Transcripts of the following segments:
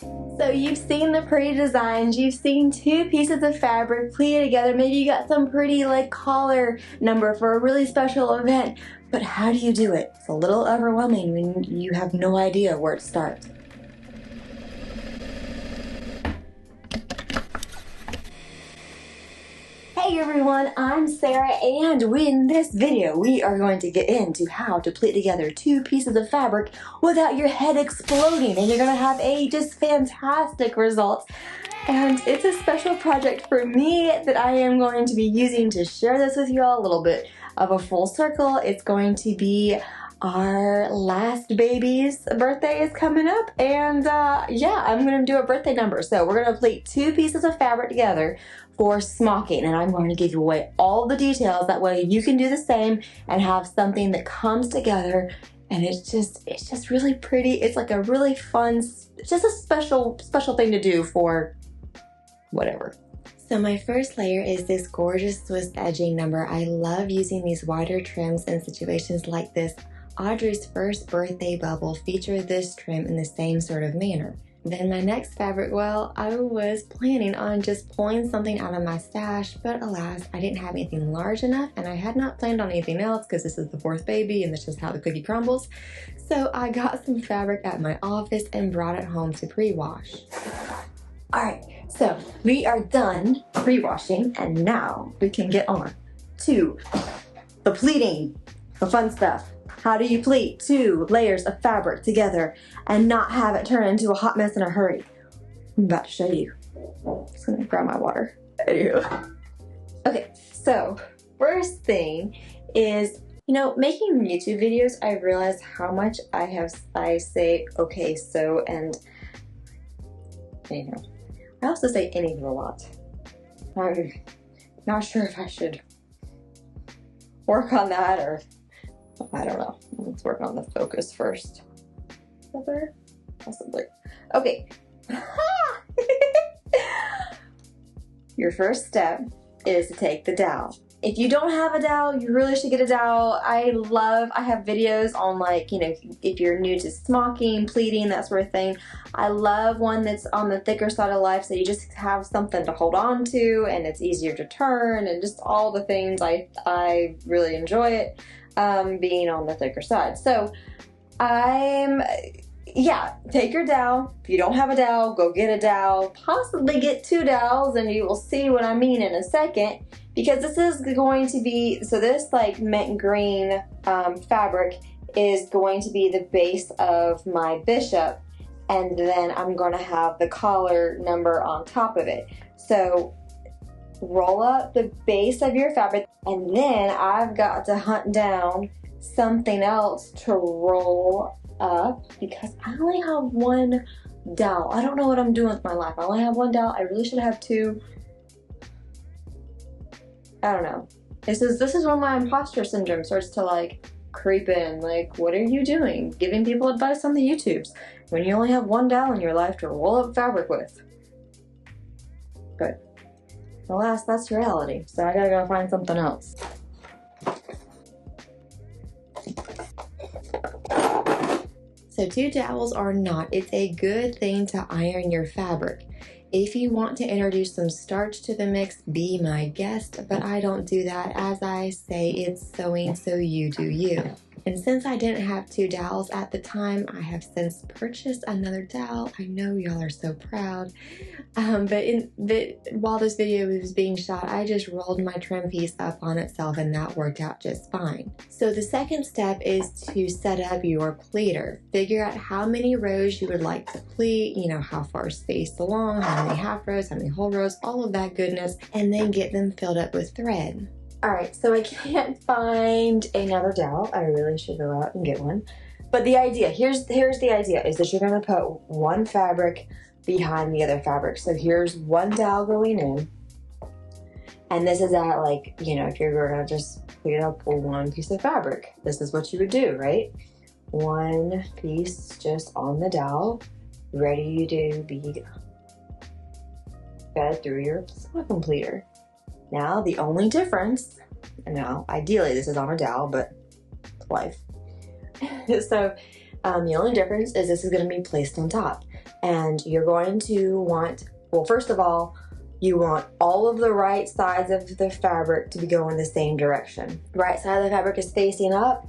So you've seen the pretty designs, you've seen two pieces of fabric pleated together, maybe you got some pretty like collar number for a really special event, but how do you do it? It's a little overwhelming when you have no idea where to start. Hey everyone, I'm Sarah, and in this video we are going to get into how to pleat together two pieces of fabric without your head exploding, and you're going to have a just fantastic result. And it's a special project for me that I am going to be using to share this with you all. A little bit of a full circle. It's going to be our last baby's birthday is coming up, and yeah, I'm going to do a birthday number. So we're going to pleat two pieces of fabric together for smocking, and I'm going to give you away all the details. That way you can do the same and have something that comes together, and it's just really pretty. It's like a really fun, just a special thing to do for whatever. So my first layer is this gorgeous Swiss edging number. I love using these wider trims in situations like this. Audrey's first birthday bubble featured this trim in the same sort of manner. Then my next fabric, well, I was planning on just pulling something out of my stash, but alas, I didn't have anything large enough, and I had not planned on anything else because this is the fourth baby and that's just how the cookie crumbles. So I got some fabric at my office and brought it home to pre-wash. Alright, so we are done pre-washing, and now we can get on to the pleating, the fun stuff. How do you pleat two layers of fabric together and not have it turn into a hot mess in a hurry? I'm about to show you. I'm just gonna grab my water. Anywho. Okay, so first thing is, you know, making YouTube videos, I realized how much I say okay, so, and anyhow. I also say anywho a lot. I'm not sure if I should work on that, or I don't know. Let's work on the focus first. Possibly. Okay. Your first step is to take the dowel. If you don't have a dowel, you really should get a dowel. I have videos on, like, you know, if you're new to smocking, pleating, that sort of thing. I love one that's on the thicker side of life, so you just have something to hold on to and it's easier to turn and just all the things. I really enjoy it, being on the thicker side. So yeah, take your dowel. If you don't have a dowel, go get a dowel. Possibly get two dowels, and you will see what I mean in a second. Because this is going to be, so this like mint green fabric is going to be the base of my bishop, and then I'm going to have the collar number on top of it. So roll up the base of your fabric, and then I've got to hunt down something else to roll up because I only have one dowel. I don't know what I'm doing with my life. I only have one dowel. I really should have two. I don't know. This is when my imposter syndrome starts to like creep in. Like, what are you doing? Giving people advice on the YouTubes when you only have one dowel in your life to roll up fabric with. But alas, that's reality. So I gotta go find something else. So two dowels or not, it's a good thing to iron your fabric. If you want to introduce some starch to the mix, be my guest, but I don't do that. As I say, it's sewing, so you do you. And since I didn't have two dowels at the time, I have since purchased another dowel. I know y'all are so proud. While this video was being shot, I just rolled my trim piece up on itself, and that worked out just fine. So the second step is to set up your pleater. Figure out how many rows you would like to pleat, you know, how far spaced along, how many half rows, how many whole rows, all of that goodness, and then get them filled up with thread. Alright, so I can't find another dowel. I really should go out and get one. But the idea, here's the idea, is that you're going to put one fabric behind the other fabric. So here's one dowel going in. And this is at, like, you know, if you're going to just pleat up one piece of fabric, this is what you would do, right? One piece just on the dowel, ready to be fed through your smocking pleater. Now, the only difference, and now ideally this is on a dowel, but life. So the only difference is this is going to be placed on top. And you're going to want, well, first of all, you want all of the right sides of the fabric to be going the same direction. The right side of the fabric is facing up.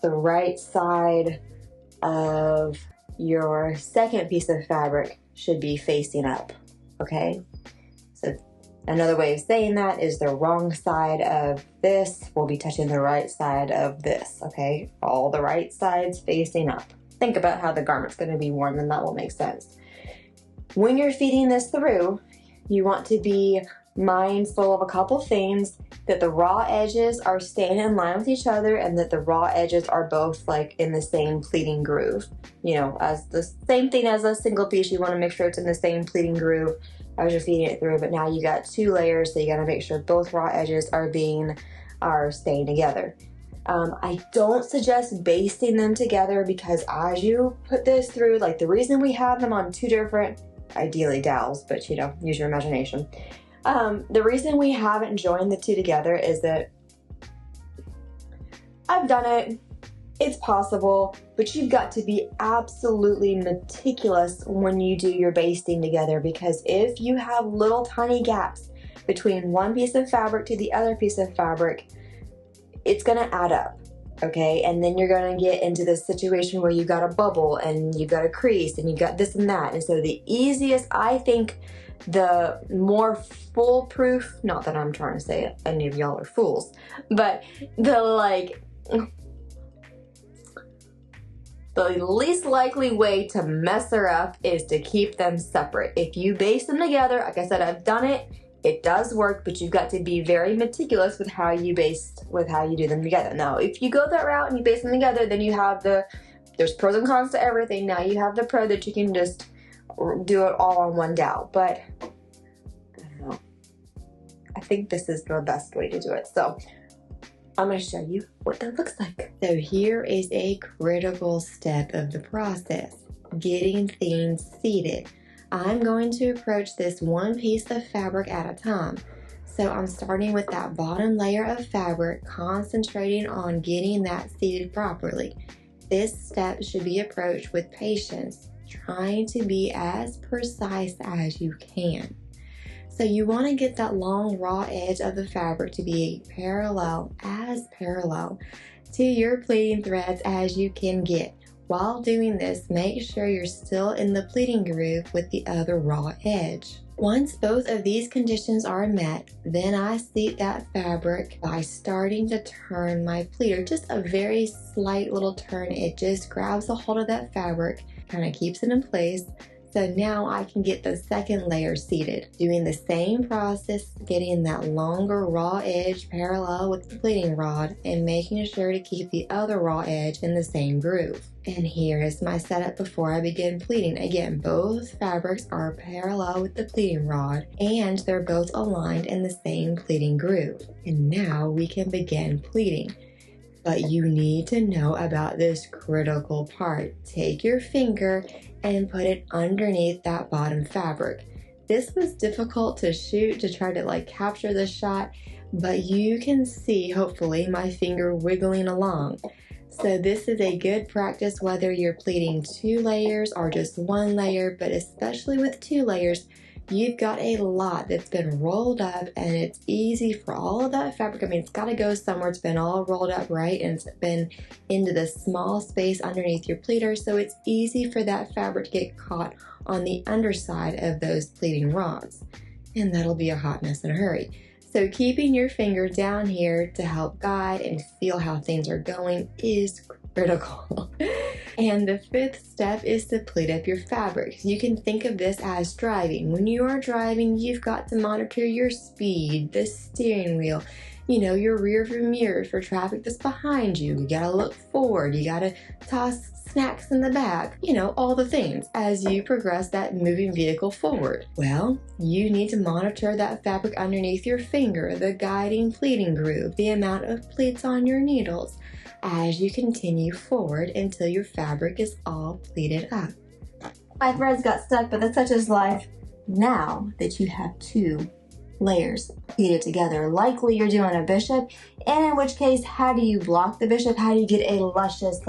The right side of your second piece of fabric should be facing up, okay? So another way of saying that is the wrong side of this will be touching the right side of this, okay? All the right sides facing up. Think about how the garment's gonna be worn, and that will make sense. When you're feeding this through, you want to be mindful of a couple things, that the raw edges are staying in line with each other and that the raw edges are both like in the same pleating groove. You know, as the same thing as a single piece, you want to make sure it's in the same pleating groove as you're feeding it through, but now you got 2 layers, so you got to make sure both raw edges are staying together. I don't suggest basting them together, because as you put this through, like the reason we have them on 2 different, ideally dowels, but you know, use your imagination. The reason we haven't joined the 2 together is that I've done it, it's possible, but you've got to be absolutely meticulous when you do your basting together, because if you have little tiny gaps between one piece of fabric to the other piece of fabric, it's gonna add up, okay? And then you're gonna get into this situation where you've got a bubble and you've got a crease and you've got this and that. And so the easiest, I think, the more foolproof, not that I'm trying to say any of y'all are fools, but the least likely way to mess her up is to keep them separate. If you baste them together, like I said, I've done it, it does work, but you've got to be very meticulous with how you do them together. Now, if you go that route and you baste them together, then you have there's pros and cons to everything. Now you have the pro that you can just do it all on one dowel, but I don't know. I think this is the best way to do it. So I'm going to show you what that looks like. So here is a critical step of the process, getting things seated. I'm going to approach this one piece of fabric at a time. So I'm starting with that bottom layer of fabric, concentrating on getting that seated properly. This step should be approached with patience, trying to be as precise as you can. So you want to get that long raw edge of the fabric to be as parallel to your pleating threads as you can get. While doing this, make sure you're still in the pleating groove with the other raw edge. Once both of these conditions are met, then I seat that fabric by starting to turn my pleater. Just a very slight little turn. It just grabs a hold of that fabric, kind of keeps it in place. So now I can get the second layer seated. Doing the same process, getting that longer raw edge parallel with the pleating rod and making sure to keep the other raw edge in the same groove. And here is my setup before I begin pleating. Again, both fabrics are parallel with the pleating rod and they're both aligned in the same pleating groove. And now we can begin pleating. But you need to know about this critical part. Take your finger and put it underneath that bottom fabric. This was difficult to shoot, to try to capture the shot, but you can see, hopefully, my finger wiggling along. So this is a good practice whether you're pleating 2 layers or just 1 layer, but especially with 2 layers, you've got a lot that's been rolled up and it's easy for all of that fabric. I mean, it's got to go somewhere. It's been all rolled up, right? And it's been into the small space underneath your pleater. So it's easy for that fabric to get caught on the underside of those pleating rods. And that'll be a hot mess in a hurry. So keeping your finger down here to help guide and feel how things are going is critical. And the 5th step is to pleat up your fabric. You can think of this as driving. When you are driving, you've got to monitor your speed, the steering wheel, your rear view mirror for traffic that's behind you. You gotta look forward. You gotta toss snacks in the back. All the things as you progress that moving vehicle forward. Well, you need to monitor that fabric underneath your finger, the guiding pleating groove, the amount of pleats on your needles, as you continue forward until your fabric is all pleated up. My threads got stuck, but that's such is life. Now that you have 2 layers pleated together, likely you're doing a bishop, and in which case, how do you block the bishop? How do you get a luscious,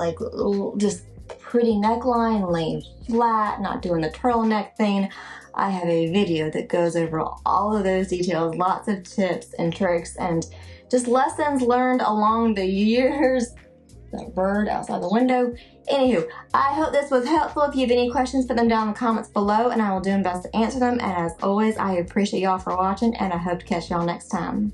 just pretty neckline, laying flat, not doing the turtleneck thing. I have a video that goes over all of those details, lots of tips and tricks and just lessons learned along the years. That bird outside the window. Anywho, I hope this was helpful. If you have any questions, put them down in the comments below and I will do my best to answer them. And as always, I appreciate y'all for watching and I hope to catch y'all next time.